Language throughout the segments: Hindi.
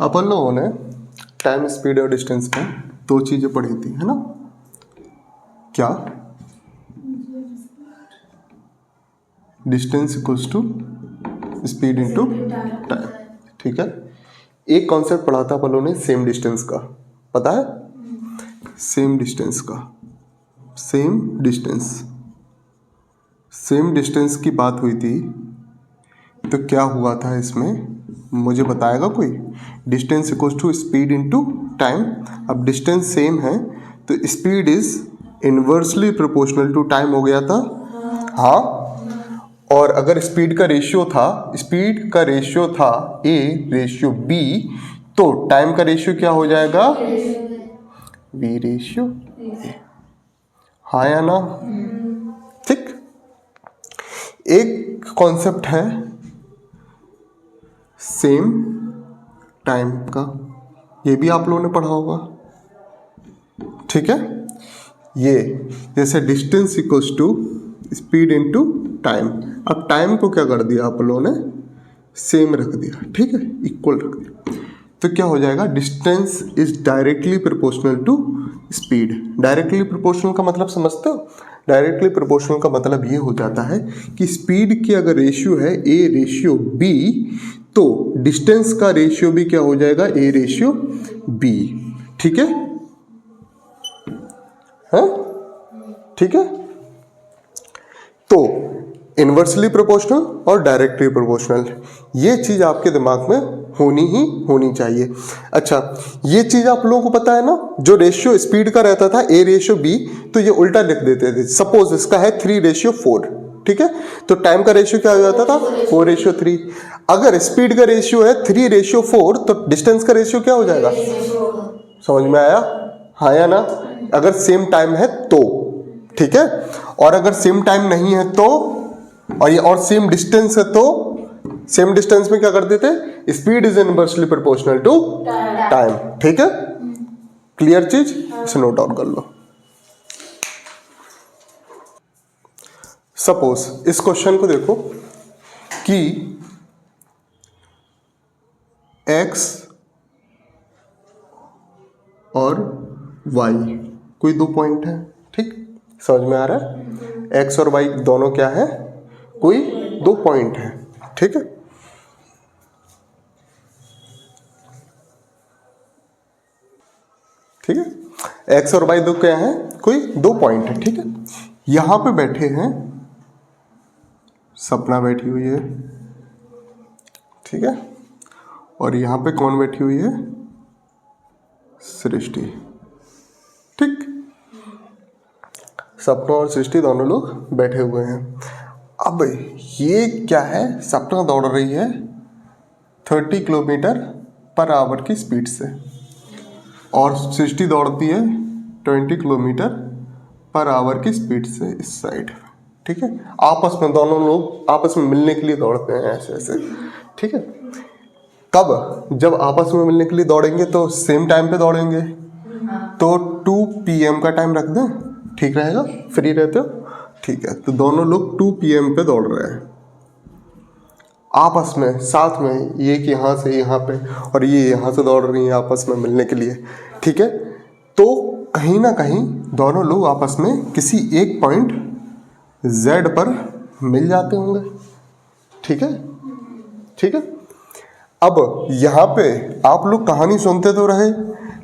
अपन लोगों ने टाइम, स्पीड और डिस्टेंस में दो चीज़ें पढ़ी थी, है ना? क्या? Distance equals to speed into time, ठीक है। एक कॉन्सेप्ट पढ़ा था अपन लोगों ने सेम डिस्टेंस का, पता है? सेम डिस्टेंस का, सेम डिस्टेंस की बात हुई थी। तो क्या हुआ था इसमें, मुझे बताएगा कोई? Distance equals to speed into time. अब डिस्टेंस सेम है तो speed is inversely proportional to time हो गया था, हाँ। और अगर स्पीड का रेशियो था A/B, तो टाइम का रेशियो क्या हो जाएगा? V/A, हाँ या ना? ठीक। एक कॉन्सेप्ट है सेम टाइम का, ये भी आप लोगों ने पढ़ा होगा, ठीक है। ये जैसे distance equals to speed into time. अब टाइम को क्या कर दिया आप लोगों ने? सेम रख दिया, ठीक है, इक्वल रख दिया। तो क्या हो जाएगा? Distance is directly proportional to speed. Directly proportional का मतलब समझते हो? डायरेक्टली प्रोपोर्शनल का मतलब ये हो जाता है कि स्पीड की अगर रेशियो है A/B, तो डिस्टेंस का रेशियो भी क्या हो जाएगा? A/B, ठीक है, ठीक है। तो इनवर्सली प्रोपोर्शनल और डायरेक्टली प्रोपोर्शनल, ये चीज आपके दिमाग में होनी चाहिए। अच्छा, ये चीज आप लोगों को पता है ना, जो रेशियो स्पीड का रहता था A/B, तो ये उल्टा लिख देते थे। सपोज इसका है 3/4, ठीक है, तो टाइम का रेशियो क्या हो जाता था? 4/3। अगर स्पीड का रेशियो है 3/4, तो डिस्टेंस का रेशियो क्या हो जाएगा? समझ में आया, हाँ या ना? अगर सेम टाइम है तो, ठीक है। और अगर सेम टाइम नहीं है तो, और सेम डिस्टेंस है तो, सेम डिस्टेंस में क्या कर देते? Speed is inversely proportional to time, ठीक है। क्लियर चीज? इसे नोट डाउन कर लो। सपोज इस क्वेश्चन को देखो कि x और y कोई दो पॉइंट है, ठीक, समझ में आ रहा है? x और y दोनों क्या है? कोई दो पॉइंट है, ठीक है। ठीक है, x और y दो क्या है? कोई दो पॉइंट है, ठीक है। यहां पे बैठे हैं, सपना बैठी हुई है, ठीक है, और यहां पे कौन बैठी हुई है? सृष्टि, ठीक। सपना और सृष्टि दोनों लोग बैठे हुए हैं। अब ये क्या है? सपना दौड़ रही है 30 किलोमीटर पर आवर की स्पीड से, और सृष्टि दौड़ती है 20 किलोमीटर पर आवर की स्पीड से इस साइड, ठीक है। आपस में दोनों लोग आपस में मिलने के लिए दौड़ते हैं ऐसे ऐसे, ठीक है। कब? जब आपस में मिलने के लिए दौड़ेंगे तो सेम टाइम पे दौड़ेंगे, तो 2 PM का टाइम रख दें, ठीक रहेगा? फ्री रहते हो, ठीक है। तो दोनों लोग 2 PM पे दौड़ रहे हैं आपस में, साथ में, ये कि यहाँ से यहाँ पे और ये यहाँ से दौड़ रही है आपस में मिलने के लिए, ठीक है। तो कहीं ना कहीं दोनों लोग आपस में किसी एक पॉइंट Z पर मिल जाते होंगे, ठीक है, ठीक है। अब यहाँ पे आप लोग कहानी सुनते तो रहे,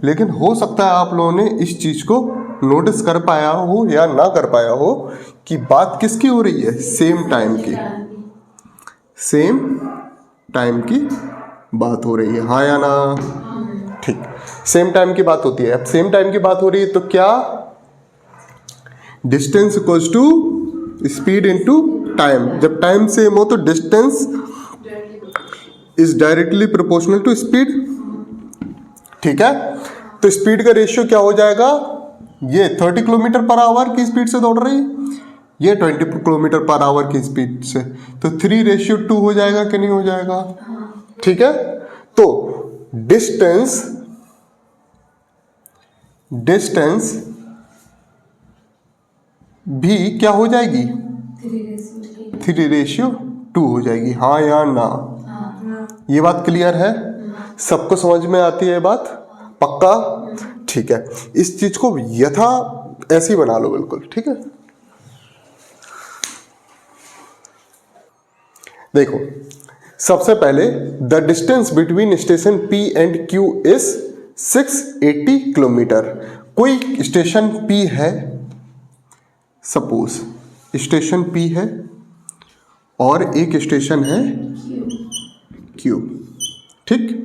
लेकिन हो सकता है आप लोगों ने इस चीज को नोटिस कर पाया हो या ना कर पाया हो कि बात किसकी हो रही है? सेम टाइम की, सेम टाइम की बात हो रही है, हाँ या ना? ठीक, सेम टाइम की बात होती है। अब सेम टाइम की बात हो रही है तो क्या? Distance equals to speed into time. जब टाइम सेम हो तो distance is directly proportional to speed, ठीक है। तो स्पीड का रेशियो क्या हो जाएगा? ये 30 किलोमीटर पर आवर की स्पीड से दौड़ रही है, ये 20 किलोमीटर पर आवर की स्पीड से, तो 3/2 हो जाएगा कि नहीं हो जाएगा? ठीक है। तो डिस्टेंस भी क्या हो जाएगी? 3/2 हो जाएगी, हाँ या ना? ये बात क्लियर है? सबको समझ में आती है बात? पक्का? ठीक है, इस चीज को यथा ऐसे ही बना लो बिल्कुल, ठीक है। देखो, सबसे पहले the distance between station P and Q is 680 kilometre. कोई स्टेशन P है, सपोज स्टेशन P है और एक स्टेशन है Q, ठीक।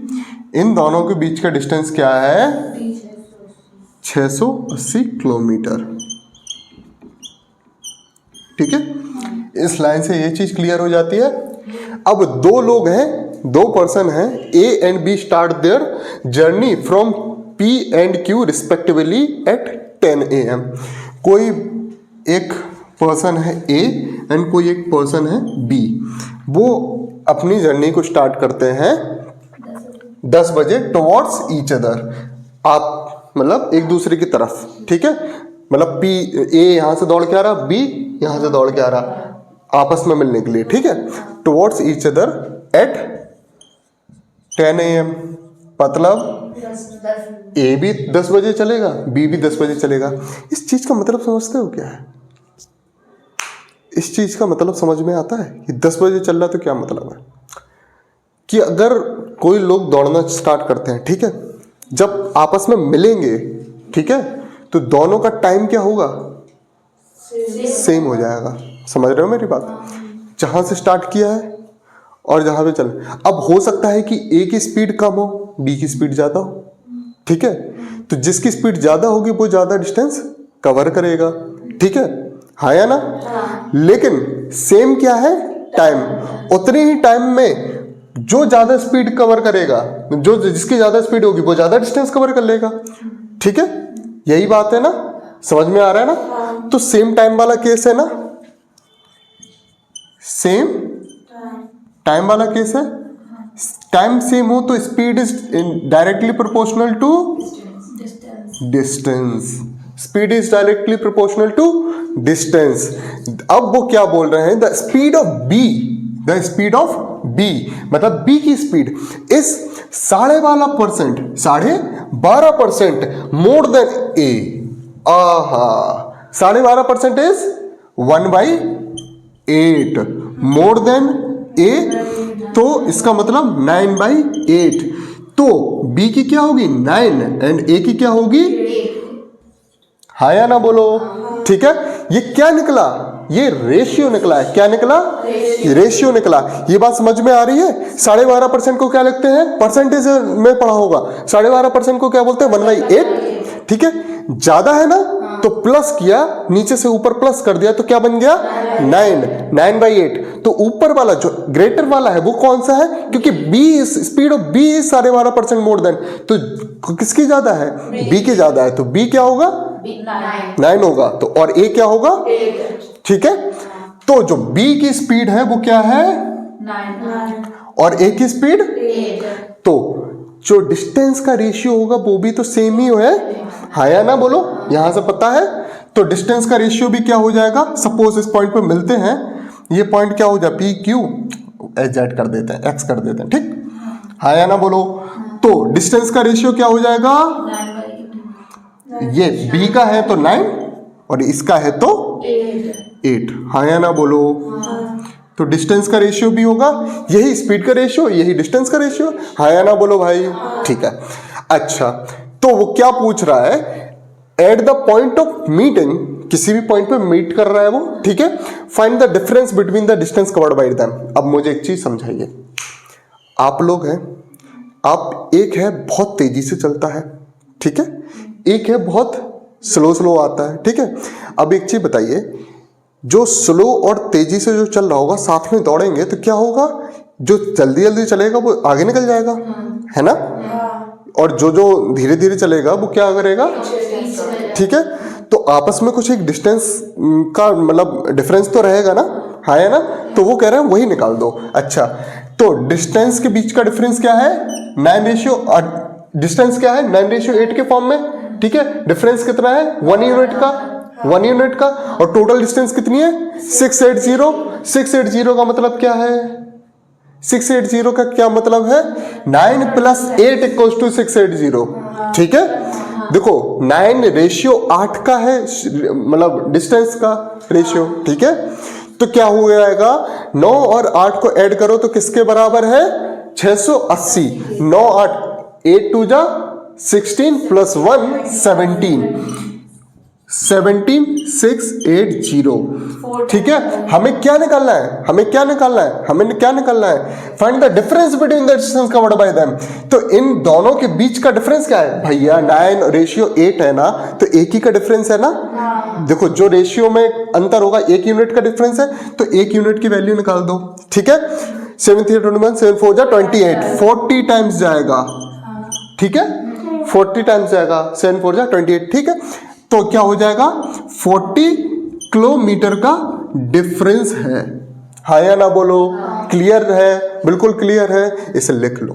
इन दोनों के बीच का डिस्टेंस क्या है? 680 किलोमीटर, ठीक है। इस लाइन से ये चीज क्लियर हो जाती है। अब दो लोग हैं, दो पर्सन हैं, A and B start their journey from P and Q respectively at 10 AM। कोई एक पर्सन है A एंड कोई एक पर्सन है B। वो अपनी जर्नी को स्टार्ट करते हैं 10 बजे टुवर्ड्स ईच अदर, आप मतलब एक दूसरे की तरफ, ठीक है। मतलब A यहां से दौड़ के आ रहा, B यहां से दौड़ के आ रहा, आपस में मिलने के लिए, ठीक है। Towards each other at 10 AM, मतलब A भी 10 बजे चलेगा, B भी 10 बजे चलेगा। इस चीज का मतलब समझते हो क्या है? इस चीज का मतलब समझ में आता है कि 10 बजे चल रहा तो क्या मतलब है? कि अगर कोई लोग दौड़ना स्टार्ट करते हैं, ठीक है, जब आपस में मिलेंगे, ठीक है, तो दोनों का टाइम क्या होगा? सेम हो जाएगा। समझ रहे हो मेरी बात? जहां से स्टार्ट किया है और जहां पे चल, अब हो सकता है कि A की स्पीड कम हो, B की स्पीड ज्यादा हो, ठीक है। तो जिसकी स्पीड ज्यादा होगी वो ज्यादा डिस्टेंस कवर करेगा, ठीक है, हाँ या ना? लेकिन सेम क्या है? टाइम। उतने ही टाइम में जो ज्यादा स्पीड कवर करेगा, जो जिसकी ज्यादा स्पीड होगी वो ज्यादा डिस्टेंस कवर कर लेगा, ठीक है। यही बात है ना? समझ में आ रहा है ना? तो सेम टाइम वाला केस है ना, सेम टाइम वाला केस है। टाइम सेम हो तो speed is directly proportional to distance. Speed is directly proportional to distance. अब वो क्या बोल रहे हैं? The speed of B, the speed of B मतलब B की speed is 12.5% more than A। आहा, 12.5% इज 1/8 मोर देन A, तो इसका मतलब 9/8। तो B की क्या होगी? 9 एंड A की क्या होगी? हाँ या ना बोलो? ठीक है, ये क्या निकला? ये रेशियो निकला है। क्या निकला? रेशियो निकला। ये बात समझ में आ रही है? 12.5% को क्या लिखते हैं? परसेंटेज में पढ़ा होगा। 12.5% को क्या बोलते हैं? 1/8, ठीक है। ज्यादा है ना, तो प्लस किया, नीचे से ऊपर प्लस कर दिया, तो क्या बन गया? 9/8। तो ऊपर वाला जो ग्रेटर वाला है वो कौन सा है? क्योंकि speed of B is 12.5% more then, तो किसकी ज्यादा है? B की ज्यादा है, तो B क्या होगा? 9 होगा। तो और A क्या होगा? 8, ठीक है। तो जो B की स्पीड है वो क्या है? 9 और A की स्पीड 8। तो जो डिस्टेंस का रेशियो होगा वो भी तो सेम ही है, हाँ या ना बोलो? यहां से पता है। तो डिस्टेंस का रेशियो भी क्या हो जाएगा? सपोज इस पॉइंट पे मिलते हैं, ये पॉइंट क्या हो जाए? PQ Z कर देते हैं, X कर देते हैं, ठीक, हाँ या ना बोलो? तो डिस्टेंस का रेशियो क्या हो जाएगा? ये B का है तो 9 और इसका है तो 8, हाँ या ना बोलो? तो डिस्टेंस का रेशियो भी होगा, यही स्पीड का रेशियो, यही डिस्टेंस का रेशियो, हाँ या ना बोलो भाई? ठीक है। अच्छा, तो वो क्या पूछ रहा है? At the point of meeting, किसी भी पॉइंट पे मीट कर रहा है वो, ठीक है, find the difference between the distance covered by them. अब मुझे एक चीज समझाइए, आप लोग हैं, आप एक है बहुत तेजी से चलता है, ठीक है, एक है बहुत स्लो आता है, ठीक है। अब एक चीज बताइए, जो स्लो और तेजी से जो चल रहा होगा साथ में दौड़ेंगे तो क्या होगा? जो जल्दी जल्दी चलेगा वो आगे निकल जाएगा, है ना? और जो जो धीरे धीरे चलेगा वो क्या करेगा? ठीक है। तो आपस में कुछ एक डिस्टेंस का मतलब डिफरेंस तो रहेगा ना, हाँ है ना? तो वो कह रहे हैं वही निकाल दो। अच्छा, तो डिस्टेंस के बीच का डिफरेंस क्या है? 9 डिस्टेंस क्या है? 9:8 के फॉर्म में, ठीक है। डिफरेंस कितना है? 1 यूनिट का, 1 यूनिट का। और टोटल डिस्टेंस कितनी है? 680। 680 का मतलब क्या है? 680 का क्या मतलब है? 9 + 8 = 680। ठीक है, देखो 9 रेशियो 8 का है, मतलब डिस्टेंस का रेशियो। ठीक है, तो क्या हो जाएगा, 9 और 8 को ऐड करो तो किसके बराबर है? 680। 9 8 8 2 जा 16 + 1 17 17680। ठीक है, हमें क्या निकालना है? हमें क्या निकालना है? Find the difference between the distance covered by them. तो इन दोनों के बीच का डिफरेंस क्या है भैया? 9 रेशियो 8 है ना, तो एक ही का डिफरेंस है ना। देखो जो रेशियो में अंतर होगा 1 यूनिट का डिफरेंस है, तो 1 यूनिट की वैल्यू निकाल दो। ठीक है, 7 3 21 7 4 जा 28, 40 टाइम्स जाएगा। ठीक है, 40 टाइम्स जाएगा, 7 4 जा 28। ठीक है, तो क्या हो जाएगा? 40 किलोमीटर का डिफरेंस है। हाँ या ना बोलो? क्लियर है? बिल्कुल क्लियर है, इसे लिख लो।